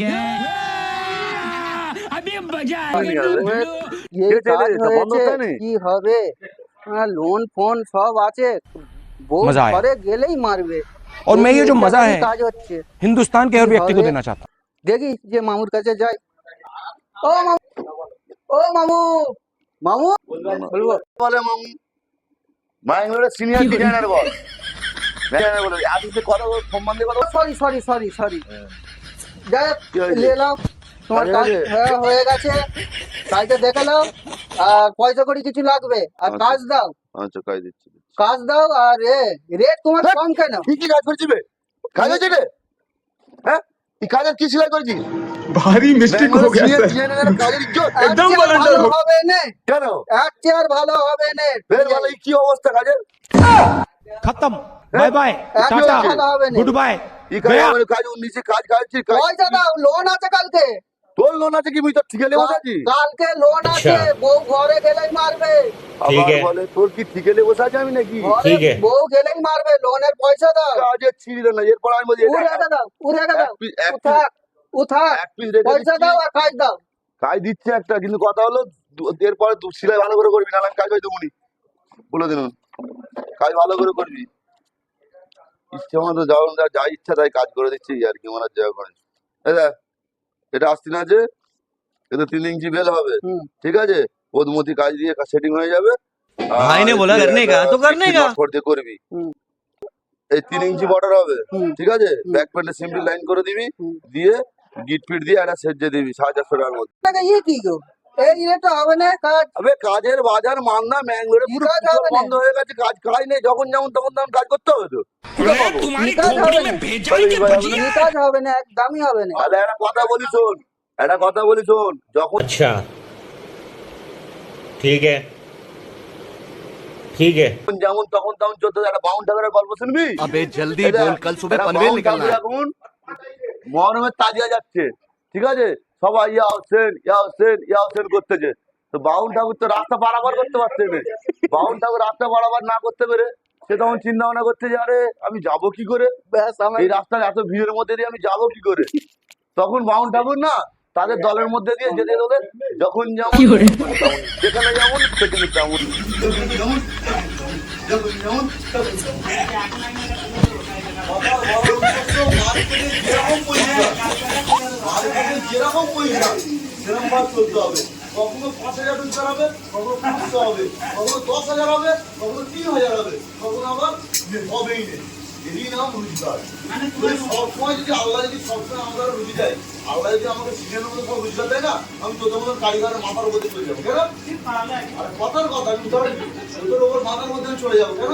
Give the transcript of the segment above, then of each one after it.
क्या अभी मजा ये কাজ হয়েছে কি হবে লোন ফোন সব আছে বউ मजा आया। ঘরে গেলেই মারবে और मैं ये जो मजा है কাজ হচ্ছে हिंदुस्तान के हर व्यक्ति को হবে? देना चाहता हूं। দেখি যে মামুর কাছে যাই ও মামু ও মামু মামু বলবো বলে মামু মাইঙ্গলের সিনিয়র ডিজাইনার বল ডিজাইনার বলে আপনি কত সম্বন্ধে কথা সরি সরি সরি সরি যাই কি হয়েছে? নিয়ে নাও তোমার হয়ে কাজ গেছে? হ্যাঁ হয়ে গেছে কাজটা দেখে নাও আর পয়সা করি কিছু লাগবে আর আচ্ছা। কাজ দাও আচ্ছা কাজ দিচ্ছি কাজ দাও আর রেট তোমার কম কেন কি কি কাজ করছিস বে কাজ হচ্ছে রে হ্যাঁ এই কাজের কি সেলাই করেছিস भारी मिस्टेक हो गया सर ডিজাইনারের কাজের ইজ্জত একদম এর চেয়ে volunteer ভালো হোক। হবে না কেন এর চেয়ে আর ভালো হবে না বের ভালো এই কি অবস্থা কাজের खत्म बाय बाय এর চেয়ে टाटा ভালো হবে না गुड बाय এই কাজ আমার কাজ নিচে কাজ কাজছিস কাজ পয়সা দাও লোন আছে কালকে তোর লোন আছে কি মুই তো ঠিকে লেগে বসে আছি কালকে লোন আছে বউ ঘরে গেলেই মারবে ঠিক আছে বলে তোর কি ঠিকে লেগে বসে আছি আমি নাকি ঘরে বউ গেলেই মারবে লোনের পয়সা দাও কাজের ছিড়ি না এরপর আমি বলি উড়ে রেখে দাও উড়ে রেখে দাও এক উঠা উঠা এক পিস রেখে পয়সা দিচ্ছি। দাও আর কাজ দাও কাজ দিচ্ছে একটা কিন্তু কথা হলো এরপরে তুই সিলাই ভালো করে করবি না আমি কাজ পাই দেবুনি বলে দিন কাজ ভালো করে করবি ইচ্ছে মতো যাও যা ইচ্ছা তাই কাজ করে দিচ্ছি আর কি মনে হচ্ছে এখন এটা আসতে না যে এটা 3 ইঞ্চি বেল হবে হুম। ঠিক আছে পদমতি কাজ দিয়ে সেটিং হয়ে যাবে भाई ने बोला करने का तो करने का করবি হুম। এই 3 ইঞ্চি বর্ডার হবে হুম। ঠিক আছে ব্যাক প্যান্টে সিম্পল লাইন করে দিবি হুম। দিয়ে গিট ফিট দিয়ে একটা সেট দিয়ে দিবি 750 টাকার মধ্যে টাকা ইয়ে কি গো এই রেট হবে না কাজ আবে কাজের বাজার মান্দা ম্যাঙ্গলোরে কি পুরো কাজ পুজো হবে না? বন্ধ হয়ে গেছে কাজ নেই যখন যেমন তখন তেমন কাজ করতে হবে তো तुम्हारी কি কাজ खोपड़ी হবে में না भेजा है क्या কি কাজ হবে না একদমই হবে না তাহলে একটা কথা বলি শোন যখন अच्छा ठीक है ठीक है যেমন তখন তেমন চলতে একটা বাউন্ড ঠাকুরের গল্প শুনবি अबे जल्दी এটা, बोल कल सुबह একটা पनवेल বাউন্ড निकलना ঠাকুর है এখন মহরমের তাজিয়া যাচ্ছে ঠিক আছে সবাই ইয়া হোসেন করতেছে তো বাউন্ড ঠাকুর তো রাস্তা পারাপার করতে পারছে না বাউন্ড ঠাকুর রাস্তা পারাপার না করতে পেরে সে তখন চিন্তা ভাবনা করতে যে আরে আমি যাবো কি করে ব্যাস আমার এই রাস্তার এত ভিড়ের মধ্যে দিয়ে আমি যাবো কি করে তখন বাউন্ড ঠাকুর না তাদের দলের মধ্যে দিয়ে যেতে গেলে যখন যেমন যেখানে যেমন সেখানে তেমন যেরকম পয়সা সেরকম ভাব চলতে হবে কখনো 5,000 রোজগার হবে কখনো 500 হবে কখনো 10,000 হবে কখনো 3,000 হবে কখনো আবার হবেই নেই এরই নাম রোজগার সবসময় যদি আল্লাহ যদি সবসময় আমরা রুজি দেয় আল্লাহ যদি আমাকে সিনের মতো সব রোজগার দেয় না আমি তোদের মতো কারিগরের মাথার উপর চলে যাবো কেন আর কথার কথা আমি ধরেন তোদের ওপর মাথার মধ্যে চলে যাবো কেন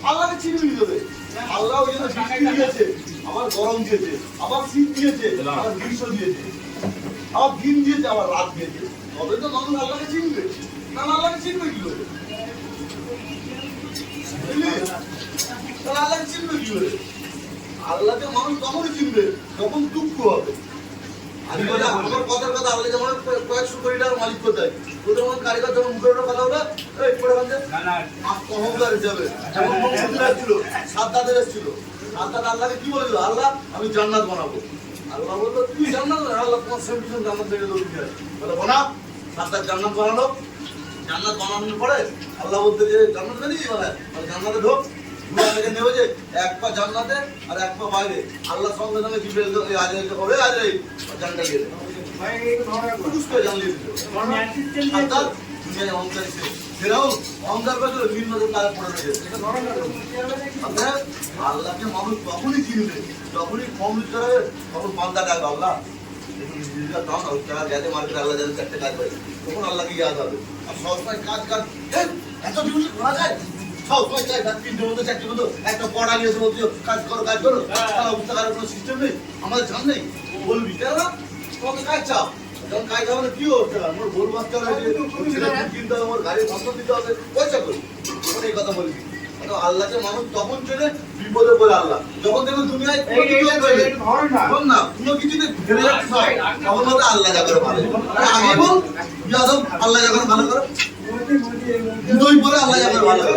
আল্লাহকে চিনবি তোদের আল্লাহ ওই জন্য বৃষ্টি দিয়েছে আবার গরম দিয়েছে আবার শীত দিয়েছে আবার গ্রীষ্ম দিয়েছে আবার দিন দিয়েছে আবার রাত দিয়েছে তবে তো মানুষ আল্লাহকে চিনবে না আল্লাহকে চিনবে কি করে আল্লাহকে চিনবে কি করে আল্লাহকে মানুষ তখনই চিনবে যখন দুঃখ হবে আমি বলে আমার কথার কথা আল্লাহ যেমন কয়েকশো কোটি টাকার মালিক কোথায় তোদের মন কারিগর যখন মুখের ওপর কথা বলে এই পড়ে বান্ধে অহংকার যাবে যেমন মহিলা ছিল সাদ্দাদের ছিল সাদ্দাদ আল্লাহকে কি বলেছিল আল্লাহ আমি জান্নাত বানাবো আল্লাহ বললো তুই জান্নাত আল্লাহ তোমার সেন্টিশন জান্নাত থেকে দৌড়ি যায় বলে বানা সাদ্দাদ জান্নাত বানালো জান্নাত বানানোর পরে আল্লাহ বলতে যে জান্নাত বেরিয়ে বলে জান্নাতে ঢোক দুটো নেবে যে এক পা জান্নাতে আর এক পা বাইরে আল্লাহ সঙ্গে সঙ্গে জিব্রাইল আজরাইল হবে আজরাইল জান্নাত দিয়ে দেবে করে জানলিয়ে দিল সাদ্দাদ দুনিয়ায় অহংকারী ছিল ফেরাউন অহংকার করেছিল বিভিন্ন কাজে পড়ে রয়েছে আল্লাহকে মানুষ তখনই চিনবে যখনই কম রোজগার হবে তখন পান্তা ডাকবে আল্লাহ তখন আল্লাহকে ইয়াদ হবে আর সবসময় কাজ এত ডিউটি করা যায় সবসময় চাই 3টের মধ্যে 4টের মধ্যে একটা পড়া নিয়ে এসে বলছি কাজ করো বুঝতে পারার কোনো সিস্টেম নেই আমাদের জান নেই বলবি কেন না তোমাকে কাজ চাও যখন কাজ হবে না কি হচ্ছে আমার ভোর বাঁচতে হবে কিনতে হবে আমার গাড়ি সম্পদ দিতে হবে পয়সা করি তখন এই কথা বলবি আল্লাহকে মানুষ তখন চলে বিপদে পড়ে আল্লাহ যখন দেখবেন দুনিয়ায় না কোনো কিছুতে ফেলে যাচ্ছে তখন বলতে আল্লাহ যা করে ভালো আগে বল যাদব আল্লাহ যা করে ভালো করো দুই পরে আল্লাহ যা করে ভালো করো